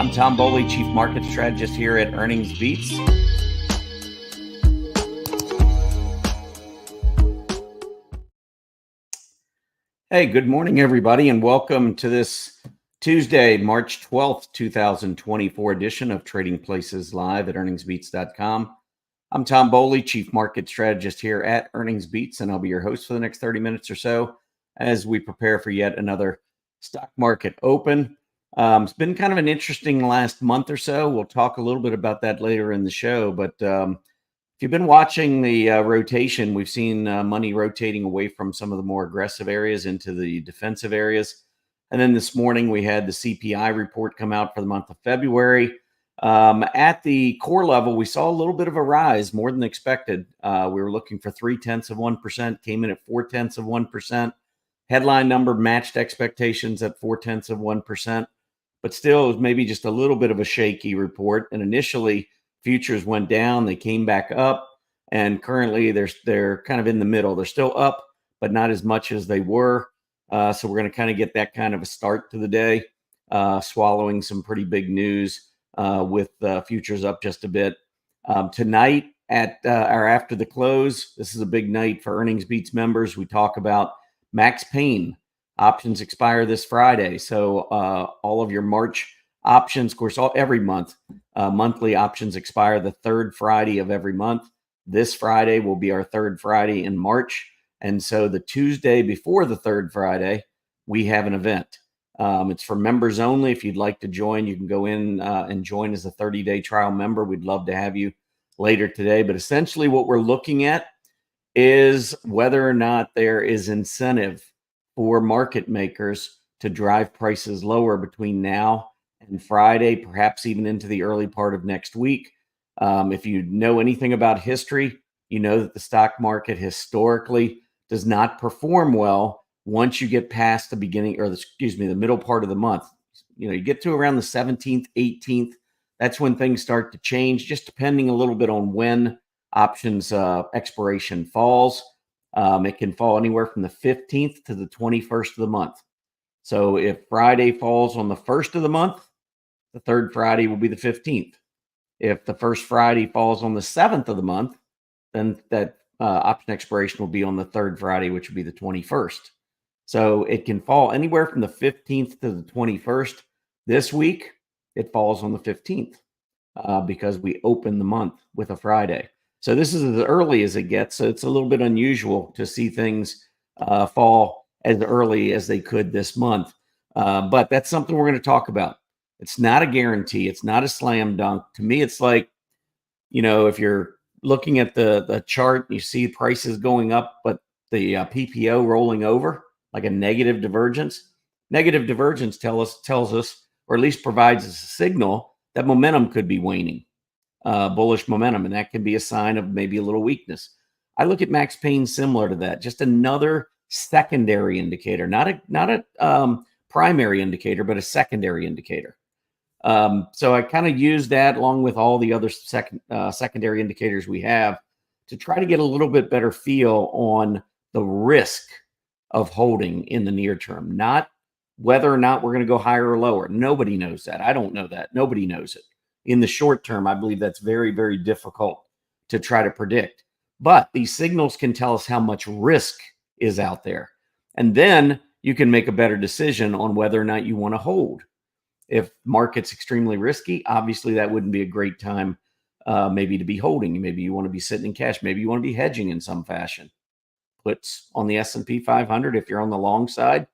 I'm Tom Boley, Chief Market Strategist here at Earnings Beats. Hey, good morning, everybody, and welcome to this Tuesday, March 12th, 2024 edition of Trading Places Live at earningsbeats.com. I'm Tom Boley, Chief Market Strategist here at Earnings Beats, and I'll be your host for the next 30 minutes or so as we prepare for yet another stock market open. It's been kind of an interesting last month or so. We'll talk a little bit about that later in the show, but if you've been watching the rotation, we've seen money rotating away from some of the more aggressive areas into the defensive areas. And then this morning, we had the CPI report come out for the month of February. At the core level, we saw a little bit of a rise, more than expected. We were looking for 0.3%, came in at 0.4%. Headline number matched expectations at 0.4%, but still it was maybe just a little bit of a shaky report. And initially, futures went down, they came back up, and currently they're kind of in the middle. They're still up, but not as much as they were. So we're going to kind of get that kind of a start to the day, swallowing some pretty big news with futures up just a bit. Tonight at or after the close, this is a big night for Earnings Beats members. We talk about Max Payne options expire this Friday. So all of your March options, of course, every month, monthly options expire the third Friday of every month. This Friday will be our third Friday in March. And so the Tuesday before the third Friday, we have an event. It's for members only. If you'd like to join, you can go in and join as a 30-day trial member. We'd love to have you later today. But essentially what we're looking at is whether or not there is incentive for market makers to drive prices lower between now and Friday, perhaps even into the early part of next week. If you know anything about history, you know that the stock market historically does not perform well once you get past the beginning, or the middle part of the month. You get to around the 17th, 18th. That's when things start to change, just depending a little bit on when options expiration falls. It can fall anywhere from the 15th to the 21st of the month. So if Friday falls on the 1st of the month, the third Friday will be the 15th. If the first Friday falls on the 7th of the month, then that option expiration will be on the third Friday, which would be the 21st. So it can fall anywhere from the 15th to the 21st. This week, it falls on the 15th because we open the month with a Friday. So this is as early as it gets. So it's a little bit unusual to see things fall as early as they could this month. But that's something we're going to talk about. It's not a guarantee. It's not a slam dunk. To me, it's like, if you're looking at the chart, you see prices going up, but the PPO rolling over, like a negative divergence. Negative divergence tells us, or at least provides us a signal that momentum could be waning. Bullish momentum, and that can be a sign of maybe a little weakness. I look at Max Payne similar to that, just another secondary indicator, not a primary indicator, but a secondary indicator. So I kind of use that along with all the other secondary indicators we have to try to get a little bit better feel on the risk of holding in the near term, not whether or not we're going to go higher or lower. Nobody knows that. I don't know that. Nobody knows it. In the short term, I believe that's very, very difficult to try to predict. But these signals can tell us how much risk is out there. And then you can make a better decision on whether or not you want to hold. If market's extremely risky, obviously that wouldn't be a great time maybe to be holding. Maybe you want to be sitting in cash. Maybe you want to be hedging in some fashion. Puts on the S&P 500, if you're on the long side,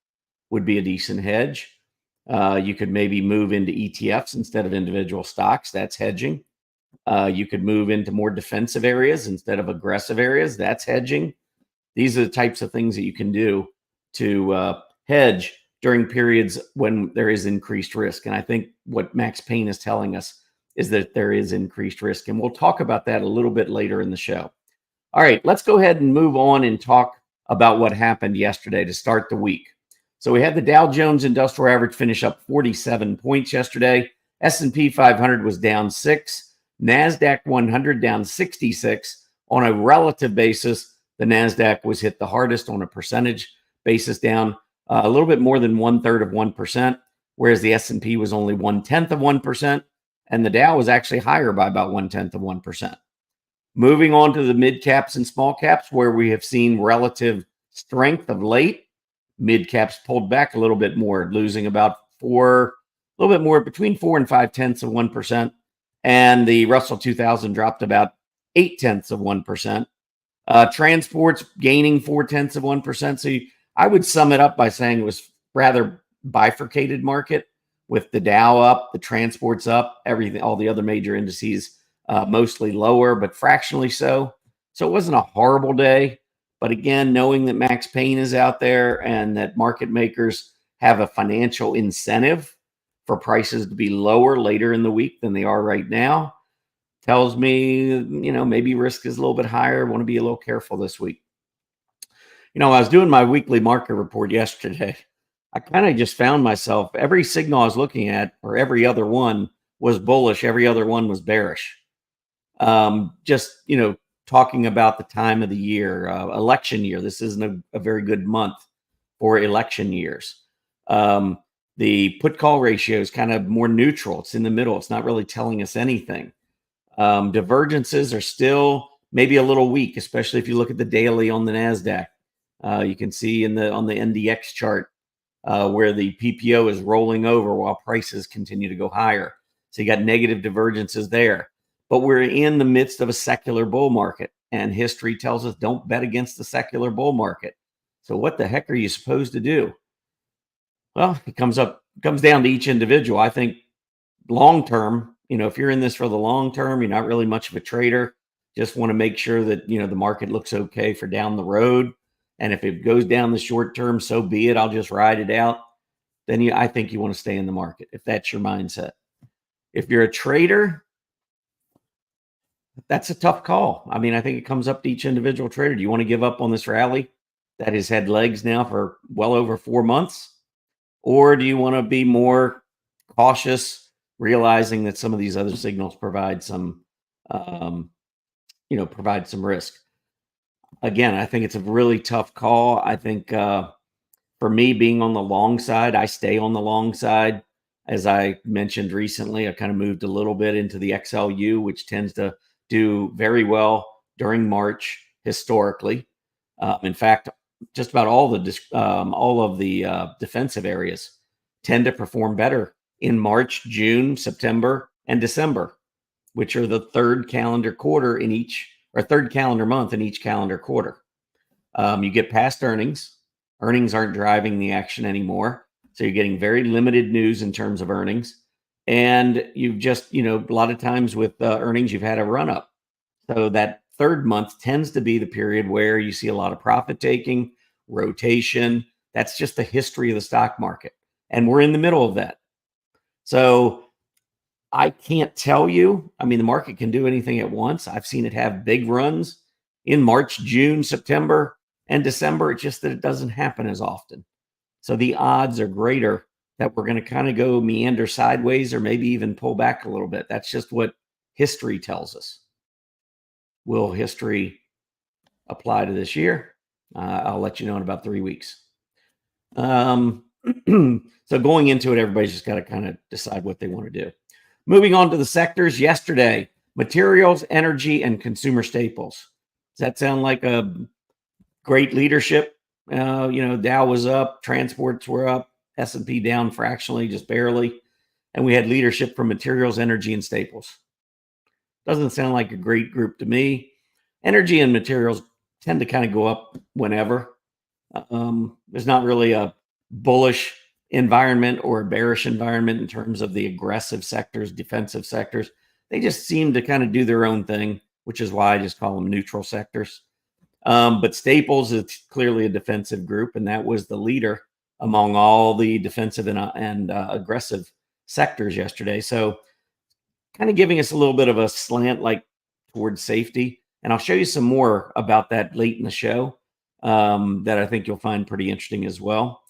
would be a decent hedge. You could maybe move into ETFs instead of individual stocks. That's hedging. You could move into more defensive areas instead of aggressive areas. That's hedging. These are the types of things that you can do to hedge during periods when there is increased risk. And I think what Max Payne is telling us is that there is increased risk. And we'll talk about that a little bit later in the show. All right, let's go ahead and move on and talk about what happened yesterday to start the week. So we had the Dow Jones Industrial Average finish up 47 points yesterday. S&P 500 was down 6. Nasdaq 100 down 66. On a relative basis, the Nasdaq was hit the hardest on a percentage basis, down a little bit more than 1/3 of 1%. whereas the S&P was only 1/10 of 1%, and the Dow was actually higher by about 1/10 of 1%. Moving on to the mid caps and small caps, where we have seen relative strength of late. Mid caps pulled back a little bit more, losing about a little bit more, between 4 and 5/10 of 1%. And the Russell 2000 dropped about 0.8%. Transports gaining 0.4%. So I would sum it up by saying it was rather bifurcated market, with the Dow up, the transports up, everything, all the other major indices mostly lower, but fractionally so. So it wasn't a horrible day. But again, knowing that Max Payne is out there and that market makers have a financial incentive for prices to be lower later in the week than they are right now, tells me, maybe risk is a little bit higher. I want to be a little careful this week. I was doing my weekly market report yesterday. I kind of just found myself, every signal I was looking at, or every other one, was bullish. Every other one was bearish. Just, talking about the time of the year, election year. This isn't a very good month for election years. The put call ratio is kind of more neutral. It's in the middle. It's not really telling us anything. Divergences are still maybe a little weak, especially if you look at the daily on the Nasdaq. You can see on the NDX chart where the PPO is rolling over while prices continue to go higher. So you got negative divergences there. But we're in the midst of a secular bull market, and history tells us don't bet against the secular bull market. So what the heck are you supposed to do? Well, it comes down to each individual. I think long term, if you're in this for the long term, you're not really much of a trader. Just want to make sure that, the market looks okay for down the road. And if it goes down the short term, so be it. I'll just ride it out. Then I think you want to stay in the market if that's your mindset. If you're a trader, that's a tough call. I mean, I think it comes up to each individual trader. Do you want to give up on this rally that has had legs now for well over 4 months? Or do you want to be more cautious, realizing that some of these other signals provide some risk? Again, I think it's a really tough call. I think for me, being on the long side, I stay on the long side. As I mentioned recently, I kind of moved a little bit into the XLU, which tends to do very well during March historically. In fact, just about all of the defensive areas tend to perform better in March, June, September, and December, which are the third calendar month in each calendar quarter. You get past earnings. Earnings aren't driving the action anymore. So you're getting very limited news in terms of earnings. And you've just, a lot of times with earnings, you've had a run up. So that third month tends to be the period where you see a lot of profit taking, rotation. That's just the history of the stock market. And we're in the middle of that. So I can't tell you. I mean, the market can do anything at once. I've seen it have big runs in March, June, September, and December. It's just that it doesn't happen as often. So the odds are greater that we're going to kind of go meander sideways or maybe even pull back a little bit. That's just what history tells us. Will history apply to this year? I'll let you know in about 3 weeks. So going into it, everybody's just got to kind of decide what they want to do. Moving on to the sectors yesterday, materials, energy, and consumer staples. Does that sound like a great leadership? Dow was up, transports were up, S&P down fractionally, just barely. And we had leadership from materials, energy, and staples. Doesn't sound like a great group to me. Energy and materials tend to kind of go up whenever. There's not really a bullish environment or a bearish environment in terms of the aggressive sectors, defensive sectors. They just seem to kind of do their own thing, which is why I just call them neutral sectors. But staples is clearly a defensive group, and that was the leader among all the defensive and aggressive sectors yesterday. So kind of giving us a little bit of a slant towards safety. And I'll show you some more about that late in the show that I think you'll find pretty interesting as well.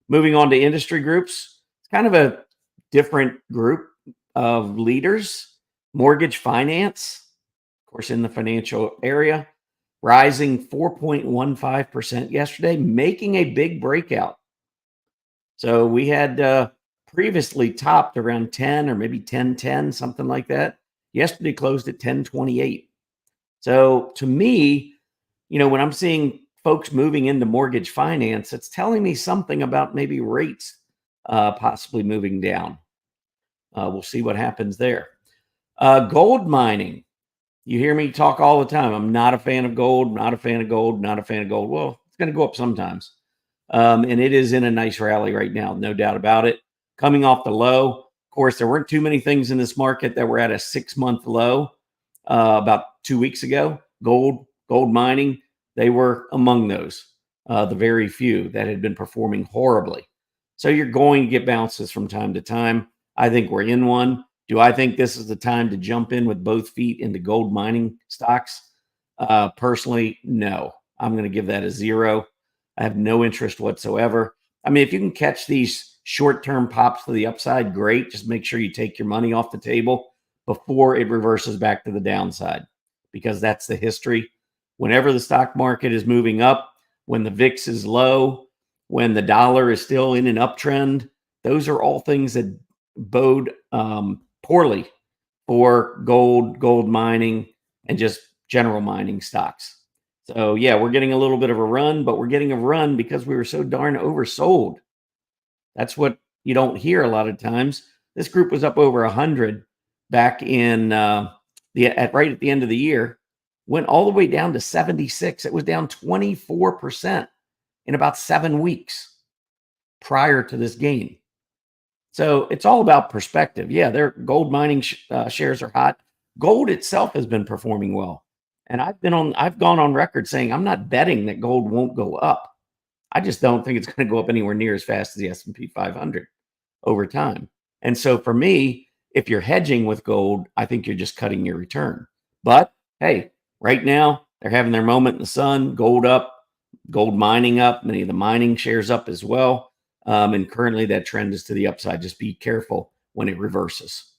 Moving on to industry groups, it's kind of a different group of leaders. Mortgage finance, of course, in the financial area, rising 4.15% yesterday, making a big breakout. So we had previously topped around 10 or maybe 10.10, something like that. Yesterday closed at 10.28. So to me, when I'm seeing folks moving into mortgage finance, it's telling me something about maybe rates possibly moving down. We'll see what happens there. Gold mining. You hear me talk all the time. I'm not a fan of gold, not a fan of gold, not a fan of gold. Well, it's going to go up sometimes. And it is in a nice rally right now, no doubt about it. Coming off the low. Of course, there weren't too many things in this market that were at a 6-month low about 2 weeks ago. Gold mining, they were among those, the very few that had been performing horribly. So you're going to get bounces from time to time. I think we're in one. Do I think this is the time to jump in with both feet into gold mining stocks? Personally, no. I'm going to give that a 0. I have no interest whatsoever. I mean, if you can catch these short-term pops to the upside, great. Just make sure you take your money off the table before it reverses back to the downside, because that's the history. Whenever the stock market is moving up, when the VIX is low, when the dollar is still in an uptrend, those are all things that bode poorly for gold mining, and just general mining stocks. So yeah, we're getting a little bit of a run, but we're getting a run because we were so darn oversold. That's what you don't hear a lot of times. This group was up over 100 back in right at the end of the year, went all the way down to 76. It was down 24% in about 7 weeks prior to this gain. So it's all about perspective. Yeah, their gold mining shares are hot. Gold itself has been performing well. And I've gone on record saying I'm not betting that gold won't go up. I just don't think it's going to go up anywhere near as fast as the S&P 500 over time. And so for me, if you're hedging with gold, I think you're just cutting your return. But hey, right now they're having their moment in the sun. Gold up, gold mining up, many of the mining shares up as well. And currently that trend is to the upside. Just be careful when it reverses.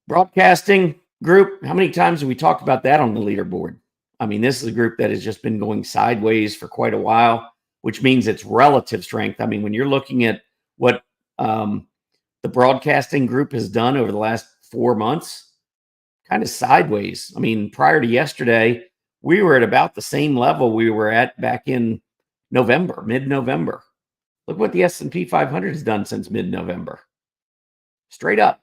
Broadcasting group, how many times have we talked about that on the leaderboard? I mean, this is a group that has just been going sideways for quite a while, which means it's relative strength. I mean, when you're looking at what the broadcasting group has done over the last 4 months, kind of sideways. I mean, prior to yesterday, we were at about the same level we were at back in November, mid-November. Look what the S&P 500 has done since mid-November. Straight up.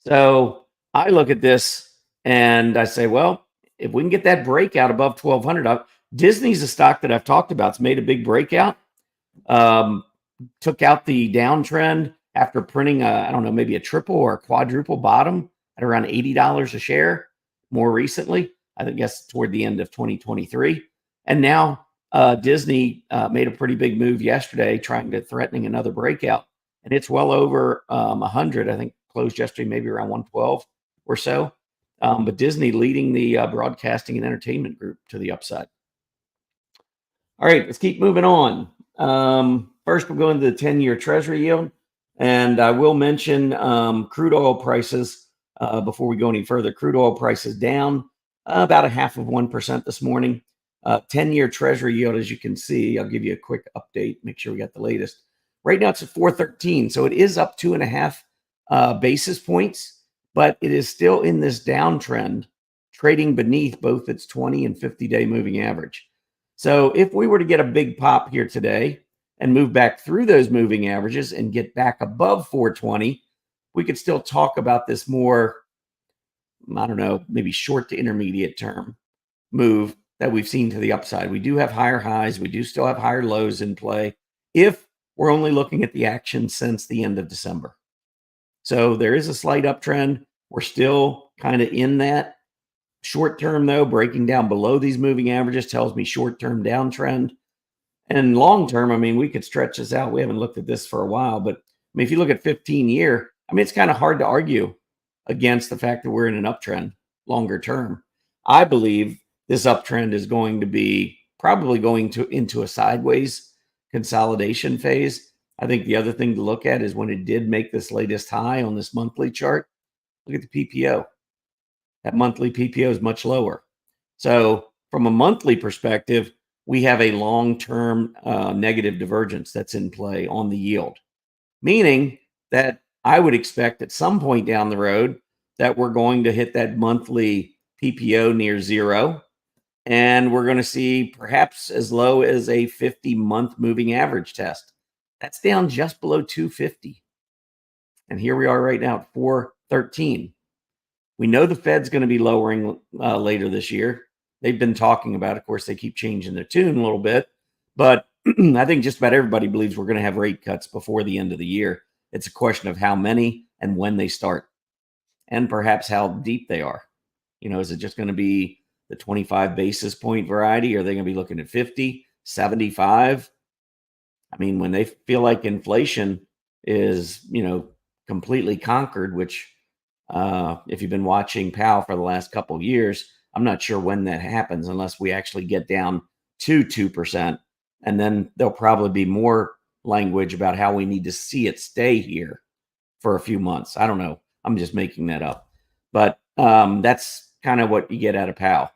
So I look at this and I say, well, if we can get that breakout above 1,200, Disney's a stock that I've talked about. It's made a big breakout. Took out the downtrend after printing I don't know, maybe a triple or a quadruple bottom at around $80 a share more recently. I guess toward the end of 2023. And now Disney made a pretty big move yesterday, threatening another breakout. And it's well over 100. I think closed yesterday, maybe around 112 or so. But Disney leading the broadcasting and entertainment group to the upside. All right, let's keep moving on. First, we'll go into the 10-year Treasury yield. And I will mention crude oil prices before we go any further. Crude oil prices down about 0.5% this morning. 10-year Treasury yield, as you can see, I'll give you a quick update, make sure we got the latest. Right now it's at 4.13, so it is up 2.5 basis points, but it is still in this downtrend, trading beneath both its 20 and 50-day moving average. So if we were to get a big pop here today and move back through those moving averages and get back above 420, we could still talk about this more, I don't know, maybe short to intermediate term move that we've seen to the upside. We do have higher highs. We do still have higher lows in play if we're only looking at the action since the end of December. So there is a slight uptrend. We're still kind of in that. Short term, though, breaking down below these moving averages tells me short-term downtrend. And long term, I mean, we could stretch this out. We haven't looked at this for a while, but I mean, if you look at 15-year, I mean, it's kind of hard to argue against the fact that we're in an uptrend longer term. I believe this uptrend is going to be probably going into a sideways consolidation phase. I think the other thing to look at is when it did make this latest high on this monthly chart, look at the PPO. That monthly PPO is much lower. So from a monthly perspective, we have a long-term negative divergence that's in play on the yield, meaning that I would expect at some point down the road that we're going to hit that monthly PPO near zero, and we're going to see perhaps as low as a 50-month moving average test. That's down just below 250. And here we are right now at 413. We know the Fed's going to be lowering later this year. They've been talking about, of course, they keep changing their tune a little bit, but I think just about everybody believes we're going to have rate cuts before the end of the year. It's a question of how many and when they start, and perhaps how deep they are. Is it just going to be the 25 basis point variety? Are they going to be looking at 50, 75? I mean, when they feel like inflation is, completely conquered, which if you've been watching Powell for the last couple of years, I'm not sure when that happens unless we actually get down to 2%. And then there'll probably be more language about how we need to see it stay here for a few months. I don't know. I'm just making that up. But that's kind of what you get out of Powell.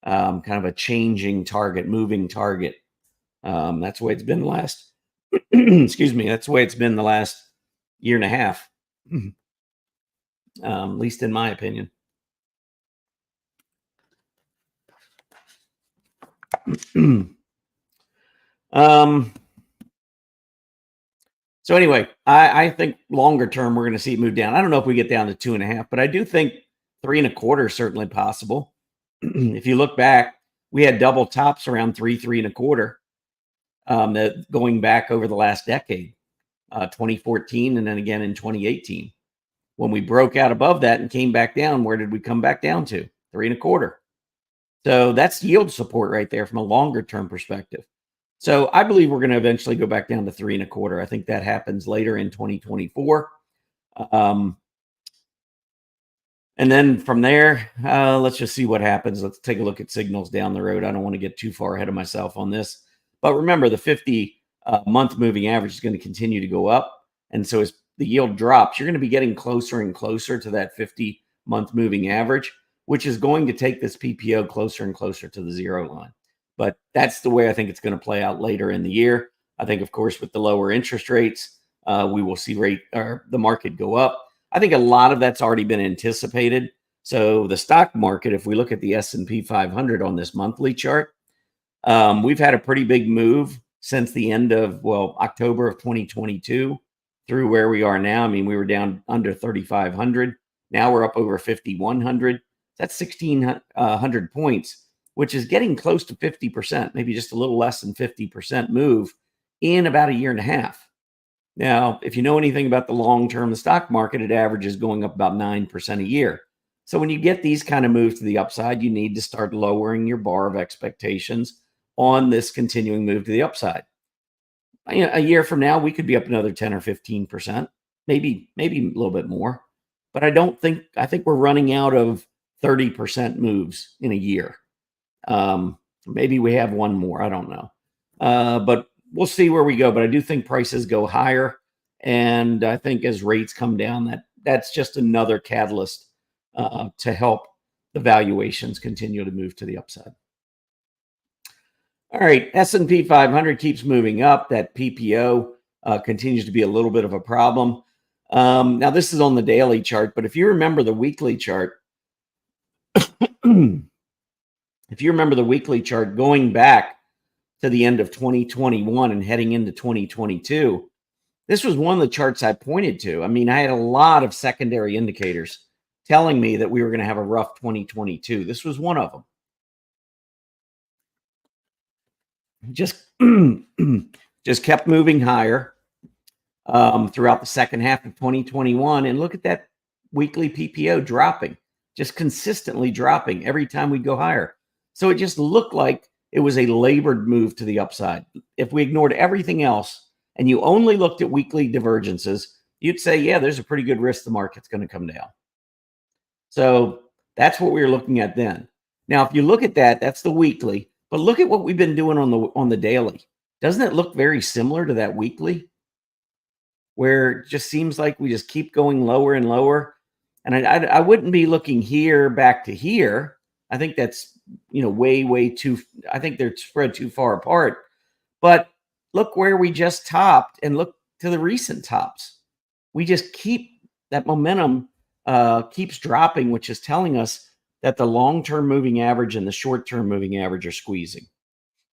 Kind of a changing target, moving target. That's the way it's been the last, excuse me, that's the way it's been the last year and a half. At least in my opinion. So anyway, I think longer term we're going to see it move down. I don't know if we get down to 2.5, but I do think 3.25 is certainly possible. If you look back, we had double tops around 3.25. That going back over the last decade, 2014, and then again in 2018. When we broke out above that and came back down, where did we come back down to? 3.25. So that's yield support right there from a longer term perspective. So I believe we're going to eventually go back down to 3.25. I think that happens later in 2024. And then from there, let's just see what happens. Let's take a look at signals down the road. I don't want to get too far ahead of myself on this. But remember, the 50-month moving average is going to continue to go up. And so as the yield drops, you're going to be getting closer and closer to that 50-month moving average, which is going to take this PPO closer and closer to the zero line. But that's the way I think it's going to play out later in the year. I think, of course, with the lower interest rates, we will see the market go up. I think a lot of that's already been anticipated. So the stock market, if we look at the S&P 500 on this monthly chart, we've had a pretty big move since the end of, October of 2022 through where we are now. I mean, we were down under 3,500. Now we're up over 5,100. That's 1,600 points, which is getting close to 50%, maybe just a little less than 50% move in about a year and a half. Now, if you know anything about the long term, the stock market, it averages going up about 9% a year. So when you get these kind of moves to the upside, you need to start lowering your bar of expectations on this continuing move to the upside. A year from now, we could be up another 10 or 15%, maybe a little bit more. But I think we're running out of 30% moves in a year. Maybe we have one more. I don't know. But we'll see where we go. But I do think prices go higher. And I think as rates come down, that's just another catalyst to help the valuations continue to move to the upside. All right, S&P 500 keeps moving up. That PPO continues to be a little bit of a problem. Now, this is on the daily chart, but if you remember the weekly chart, going back to the end of 2021 and heading into 2022, this was one of the charts I pointed to. I mean, I had a lot of secondary indicators telling me that we were going to have a rough 2022. This was one of them. Just kept moving higher throughout the second half of 2021. And look at that weekly PPO dropping, just consistently dropping every time we go higher. So it just looked like it was a labored move to the upside. If we ignored everything else and you only looked at weekly divergences, you'd say, yeah, there's a pretty good risk the market's going to come down. So that's what we were looking at then. Now, if you look at that, that's the weekly. But look at what we've been doing on the daily. Doesn't it look very similar to that weekly? Where it just seems like we just keep going lower and lower. And I wouldn't be looking here back to here. I think that's, way too, I think they're spread too far apart. But look where we just topped and look to the recent tops. We just keep that momentum keeps dropping, which is telling us that the long-term moving average and the short-term moving average are squeezing.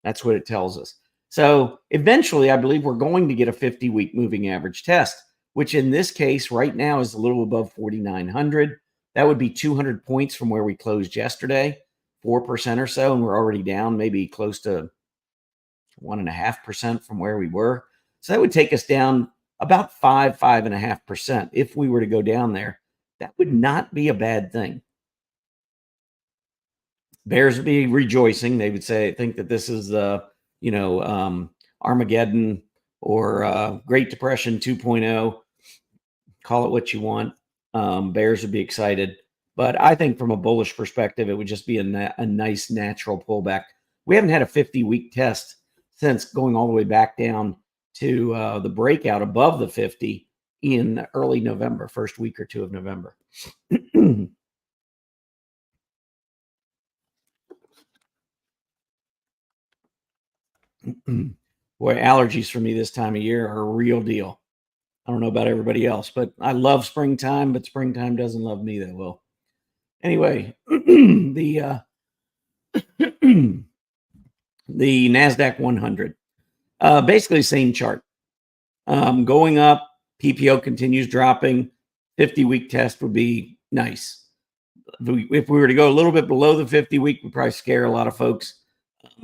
That's what it tells us. So eventually, I believe we're going to get a 50-week moving average test, which in this case right now is a little above 4,900. That would be 200 points from where we closed yesterday, 4% or so, and we're already down maybe close to 1.5% from where we were. So that would take us down about 5.5%. If we were to go down there, that would not be a bad thing. Bears would be rejoicing. They would think that this is Armageddon or Great Depression 2.0. Call it what you want. Bears would be excited. But I think from a bullish perspective, it would just be a nice natural pullback. We haven't had a 50-week test since going all the way back down to the breakout above the 50 in early November, first week or two of November. Boy, allergies for me this time of year are a real deal. I don't know about everybody else, but I love springtime, but springtime doesn't love me that well. Anyway, the Nasdaq 100, basically same chart, going up. PPO continues dropping. 50-week test would be nice. If we were to go a little bit below the 50-week, we'd probably scare a lot of folks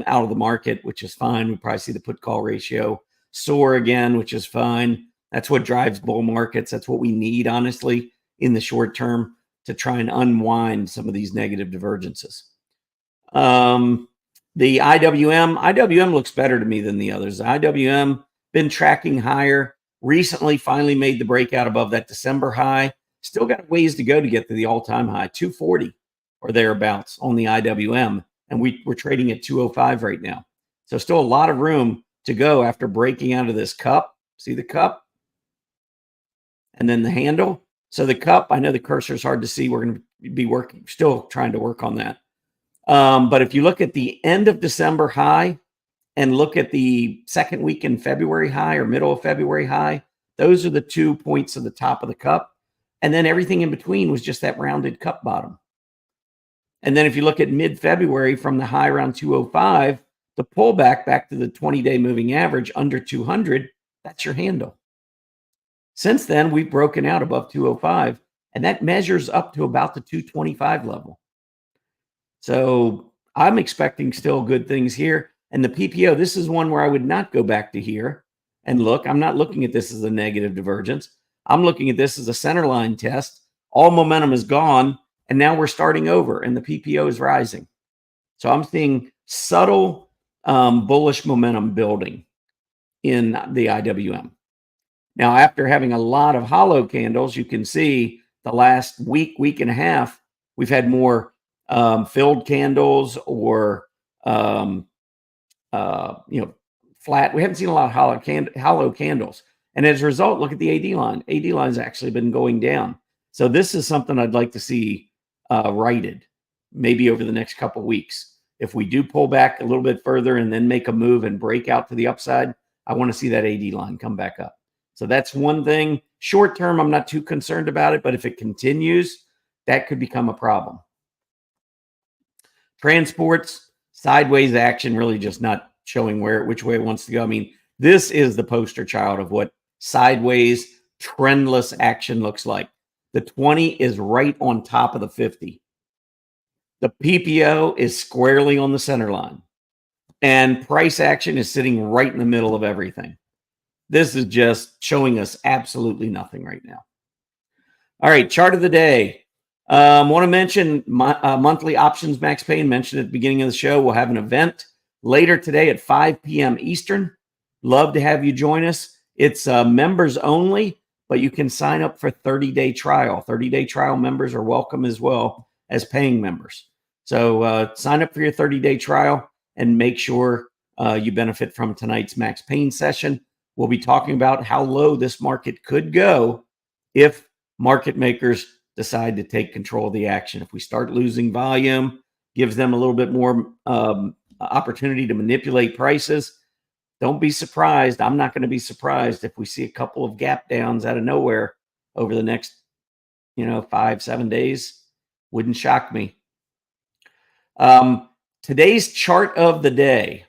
out of the market, which is fine. We probably see the put call ratio soar again, which is fine. That's what drives bull markets. That's what we need, honestly, in the short term to try and unwind some of these negative divergences. The IWM looks better to me than the others. The IWM been tracking higher. Recently, finally made the breakout above that December high. Still got a ways to go to get to the all-time high, 240 or thereabouts on the IWM. And we're trading at 205 right now. So still a lot of room to go after breaking out of this cup. See the cup? And then the handle. So the cup, I know the cursor is hard to see. We're going to be still trying to work on that. But if you look at the end of December high and look at the second week in February high or middle of February high, those are the 2 points of the top of the cup. And then everything in between was just that rounded cup bottom. And then if you look at mid-February from the high around 205, the pullback back to the 20-day moving average under 200, that's your handle. Since then, we've broken out above 205, and that measures up to about the 225 level. So I'm expecting still good things here. And the PPO, this is one where I would not go back to here and look. I'm not looking at this as a negative divergence. I'm looking at this as a center line test. All momentum is gone, and now we're starting over, and the PPO is rising. So I'm seeing subtle bullish momentum building in the IWM. Now, after having a lot of hollow candles, you can see the last week and a half, we've had more filled candles or flat. We haven't seen a lot of hollow candles. And as a result, look at the AD line. AD line's actually been going down. So this is something I'd like to see righted maybe over the next couple of weeks. If we do pull back a little bit further and then make a move and break out to the upside, I want to see that AD line come back up. So that's one thing. Short term, I'm not too concerned about it, but if it continues, that could become a problem. Transports, sideways action, really just not showing which way it wants to go. I mean, this is the poster child of what sideways, trendless action looks like. The 20 is right on top of the 50. The PPO is squarely on the center line. And price action is sitting right in the middle of everything. This is just showing us absolutely nothing right now. All right, chart of the day. Want to mention monthly options max pain. Mentioned at the beginning of the show. We'll have an event later today at 5 p.m. Eastern. Love to have you join us. It's members only, but you can sign up for 30-day trial. 30-day trial members are welcome as well as paying members. So sign up for your 30-day trial and make sure you benefit from tonight's max pain session. We'll be talking about how low this market could go if market makers decide to take control of the action. If we start losing volume, gives them a little bit more opportunity to manipulate prices. Don't be surprised. I'm not going to be surprised if we see a couple of gap downs out of nowhere over the next, 5-7 days. Wouldn't shock me. Today's chart of the day.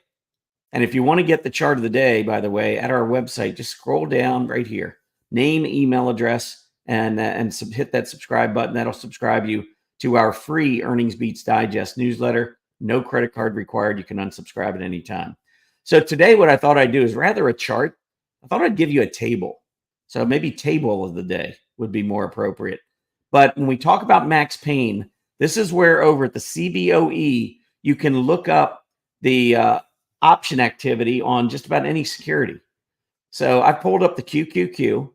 And if you want to get the chart of the day, by the way, at our website, just scroll down right here, name, email address, and hit that subscribe button. That'll subscribe you to our free Earnings Beats Digest newsletter. No credit card required. You can unsubscribe at any time. So today, what I thought I'd do is rather a chart. I thought I'd give you a table. So maybe table of the day would be more appropriate. But when we talk about Max Pain, this is where over at the CBOE, you can look up the option activity on just about any security. So I pulled up the QQQ,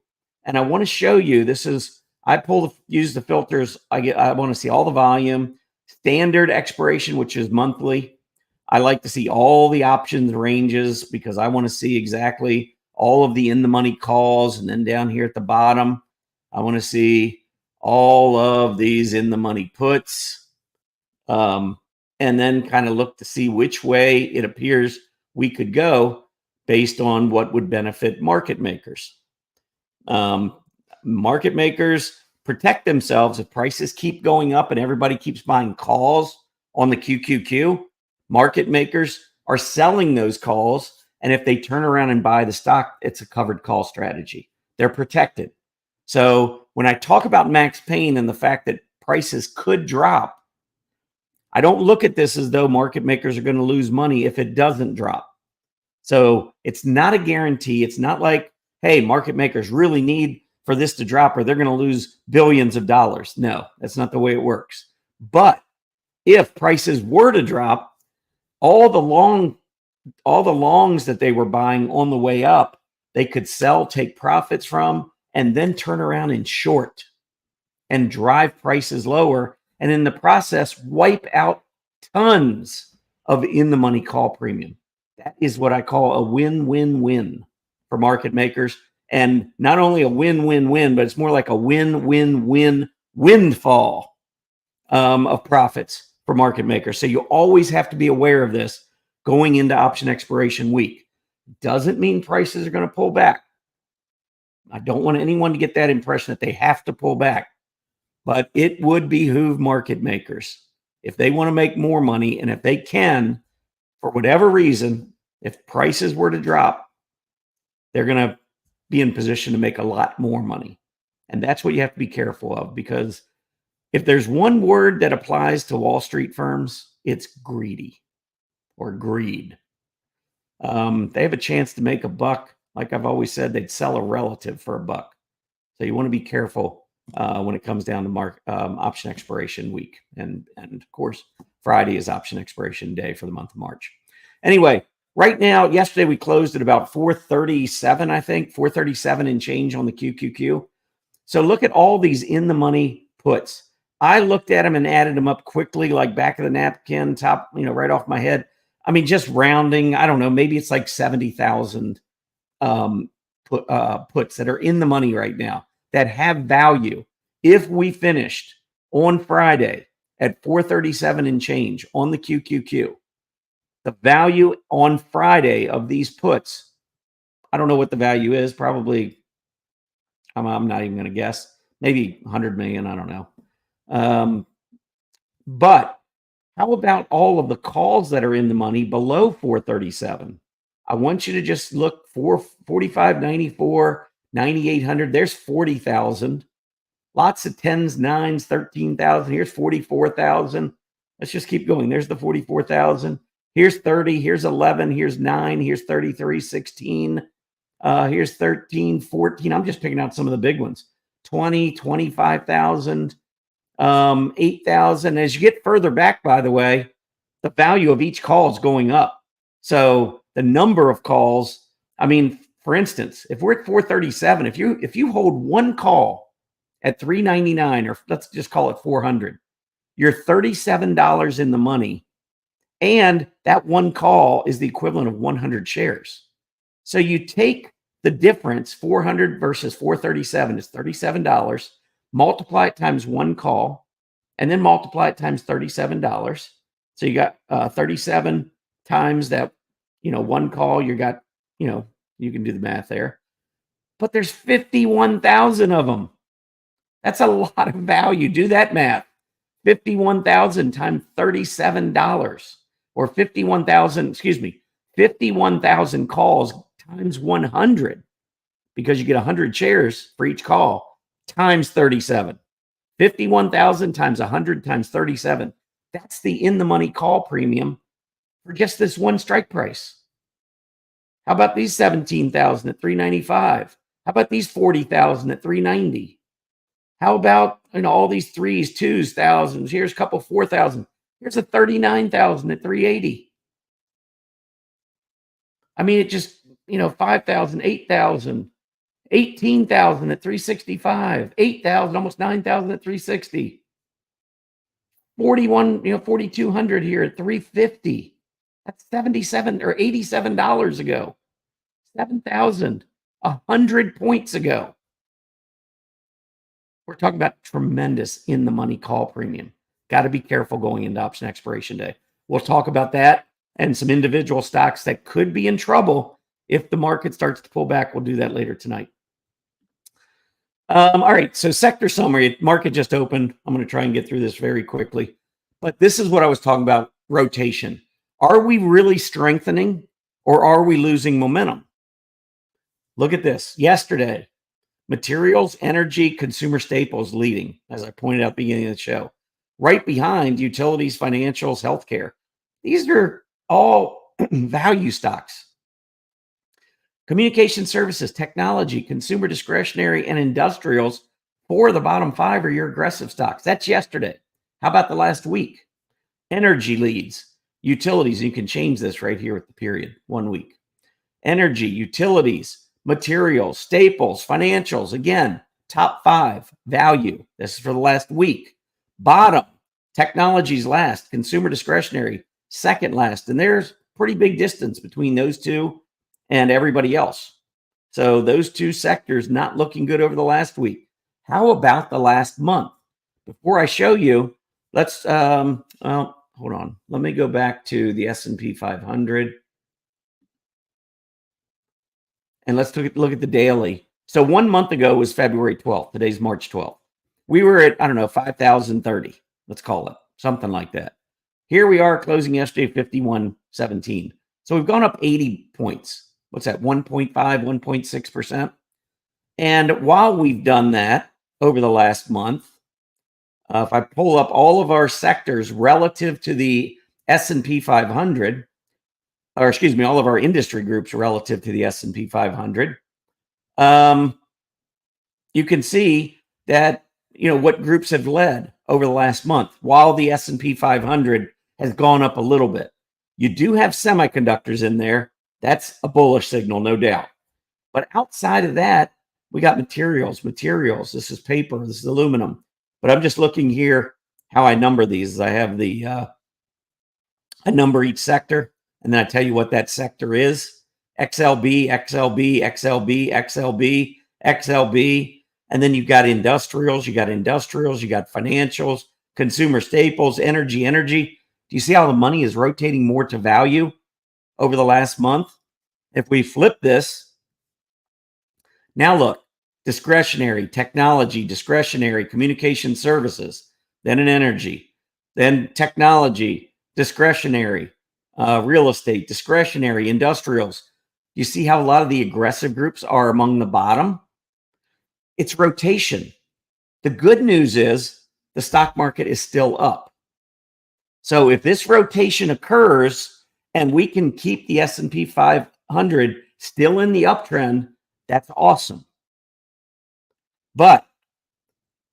and I want to show you, use the filters. I want to see all the volume, standard expiration, which is monthly. I like to see all the options ranges because I want to see exactly all of the in the money calls. And then down here at the bottom, I want to see all of these in the money puts. And then kind of look to see which way it appears we could go based on what would benefit market makers. Market makers protect themselves if prices keep going up and everybody keeps buying calls on the QQQ. Market makers are selling those calls, and if they turn around and buy the stock, it's a covered call strategy. They're protected. So when I talk about Max Pain and the fact that prices could drop, I don't look at this as though market makers are going to lose money if it doesn't drop. So it's not a guarantee. It's not like, hey, market makers really need for this to drop or they're going to lose billions of dollars. No, that's not the way it works. But if prices were to drop, all the longs that they were buying on the way up, they could sell, take profits from, and then turn around and short and drive prices lower. And in the process, wipe out tons of in the money call premium. That is what I call a win-win-win for market makers. And not only a win-win-win, but it's more like a win-win-win windfall of profits for market makers. So you always have to be aware of this going into option expiration week. Doesn't mean prices are going to pull back. I don't want anyone to get that impression that they have to pull back. But it would behoove market makers, if they want to make more money, and if they can, for whatever reason, if prices were to drop, they're going to be in position to make a lot more money. And that's what you have to be careful of, because if there's one word that applies to Wall Street firms, it's greedy or greed. They have a chance to make a buck. Like I've always said, they'd sell a relative for a buck. So you want to be careful when it comes down to option expiration week. And of course, Friday is option expiration day for the month of March. Anyway, right now, yesterday we closed at about 437, I think, 437 and change on the QQQ. So look at all these in the money puts. I looked at them and added them up quickly, like back of the napkin, top, right off my head. I mean, just rounding, I don't know, maybe it's like 70,000 puts that are in the money right now that have value. If we finished on Friday at 437 and change on the QQQ, the value on Friday of these puts, I don't know what the value is, probably, I'm not even going to guess, maybe 100 million, I don't know. But how about all of the calls that are in the money below 437? I want you to just look for 45.94, 9,800. There's 40,000. Lots of 10s, 9s, 13,000. Here's 44,000. Let's just keep going. There's the 44,000. Here's 30. Here's 11. Here's 9. Here's 33, 16. Here's 13, 14. I'm just picking out some of the big ones. 20, 25,000. 8,000. As you get further back, by the way, the value of each call is going up. So the number of calls, I mean, for instance, if we're at 437, if you hold one call at 399, or let's just call it 400, you're $37 in the money. And that one call is the equivalent of 100 shares. So you take the difference, 400 versus 437 is $37. Multiply it times one call, and then multiply it times $37. So you got 37 times that, one call, you got, you can do the math there. But there's 51,000 of them. That's a lot of value. Do that math. 51,000 times $37, or 51,000 calls times 100, because you get 100 shares for each call, times 37. 51,000 times 100 times 37. That's the in the money call premium for just this one strike price. How about these 17,000 at 395? How about these 40,000 at 390? How about all these threes, twos, thousands? Here's a couple 4,000. Here's a 39,000 at 380. I mean, it just 5,000, 8,000, 18,000 at 365, 8,000, almost 9,000 at 360. 4,200 here at 350. That's $77 or $87 ago. 7,000, 100 points ago. We're talking about tremendous in the money call premium. Got to be careful going into option expiration day. We'll talk about that and some individual stocks that could be in trouble if the market starts to pull back. We'll do that later tonight. All right, so sector summary. Market just opened. I'm going to try and get through this very quickly. But this is what I was talking about, rotation. Are we really strengthening, or are we losing momentum? Look at this. Yesterday, materials, energy, consumer staples leading, as I pointed out at the beginning of the show. Right behind, utilities, financials, healthcare. These are all value stocks. Communication services, technology, consumer discretionary, and industrials, 4 of the bottom 5 are your aggressive stocks. That's yesterday. How about the last week? Energy leads, utilities. You can change this right here with the period, 1 week. Energy, utilities, materials, staples, financials. Again, top 5, value. This is for the last week. Bottom, technologies last, consumer discretionary second last. And there's pretty big distance between those two and everybody else. So those two sectors not looking good over the last week. How about the last month? Before I show you, let's, hold on. Let me go back to the S&P 500. And let's look at the daily. So 1 month ago was February 12th. Today's March 12th. We were at, 5,030. Let's call it something like that. Here we are closing yesterday, 51.17. So we've gone up 80 points. What's that? 1.5, 1.6%. And while we've done that over the last month, if I pull up all of our sectors relative to the S&P 500, or excuse me, all of our industry groups relative to the S&P 500, you can see that, what groups have led over the last month, while the S&P 500 has gone up a little bit. You do have semiconductors in there. That's a bullish signal, no doubt. But outside of that, we got materials. This is paper. This is aluminum. But I'm just looking here how I number these. I have I number each sector, and then I tell you what that sector is. XLB, XLB, XLB, XLB, XLB. And then you've got industrials, you got financials, consumer staples, energy. Do you see how the money is rotating more to value over the last month? If we flip this, now look, discretionary, technology, discretionary, communication services, then an energy, then technology, discretionary, real estate, discretionary, industrials. You see how a lot of the aggressive groups are among the bottom? It's rotation. The good news is the stock market is still up. So if this rotation occurs and we can keep the S&P 500 still in the uptrend, that's awesome. But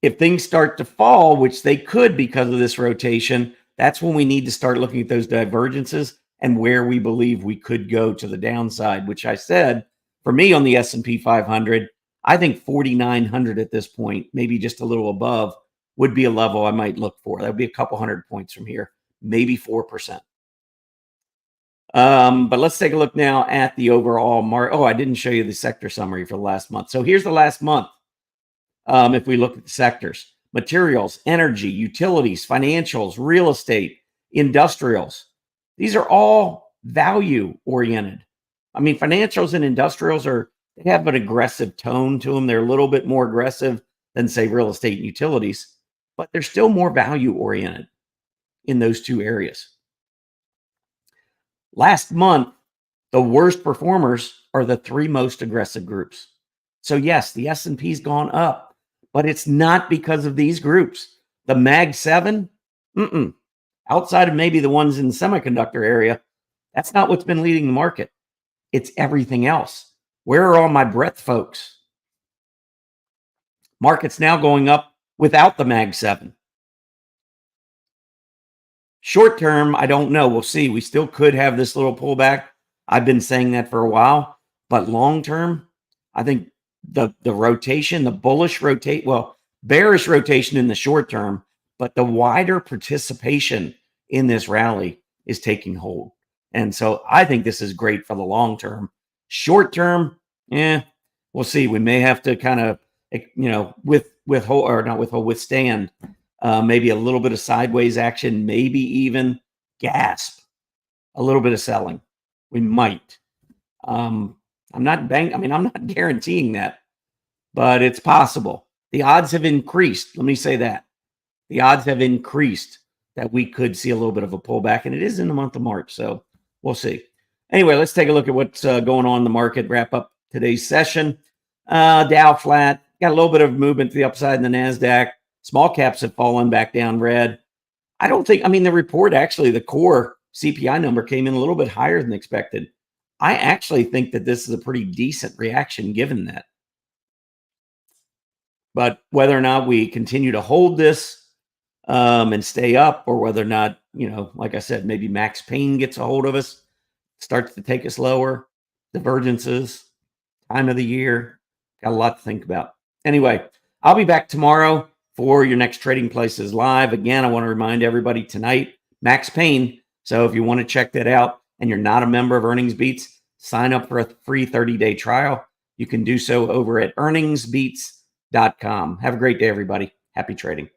if things start to fall, which they could because of this rotation, that's when we need to start looking at those divergences and where we believe we could go to the downside, which I said, for me on the S&P 500, I think 4,900 at this point, maybe just a little above, would be a level I might look for. That would be a couple hundred points from here, maybe 4%. But let's take a look now at the overall market. Oh, I didn't show you the sector summary for the last month. So here's the last month. If we look at the sectors, materials, energy, utilities, financials, real estate, industrials, these are all value oriented. I mean, financials and industrials they have an aggressive tone to them. They're a little bit more aggressive than, say, real estate and utilities, but they're still more value oriented in those two areas. Last month, the worst performers are the three most aggressive groups. So yes, the S&P's gone up, but it's not because of these groups. The Mag 7, outside of maybe the ones in the semiconductor area, that's not what's been leading the market. It's everything else. Where are all my breadth folks? Market's now going up without the Mag 7. Short term, I don't know. We'll see. We still could have this little pullback. I've been saying that for a while, but long term, I think the rotation, the bearish rotation in the short term, but the wider participation in this rally is taking hold. And so I think this is great for the long term. Short term, we'll see. We may have to kind of, withstand maybe a little bit of sideways action, maybe even gasp a little bit of selling. We might. I'm not guaranteeing that, but it's possible. The odds have increased. Let me say that. The odds have increased that we could see a little bit of a pullback, and it is in the month of March, so we'll see. Anyway, let's take a look at what's going on in the market, wrap up today's session. Dow flat, got a little bit of movement to the upside in the Nasdaq. Small caps have fallen back down red. The report, actually, the core CPI number came in a little bit higher than expected. I actually think that this is a pretty decent reaction given that. But whether or not we continue to hold this and stay up, or whether or not, like I said, maybe Max Payne gets a hold of us, starts to take us lower, divergences, time of the year, got a lot to think about. Anyway, I'll be back tomorrow for your next Trading Places Live. Again, I want to remind everybody tonight, Max Payne. So if you want to check that out and you're not a member of Earnings Beats, sign up for a free 30-day trial. You can do so over at earningsbeats.com. Have a great day, everybody. Happy trading.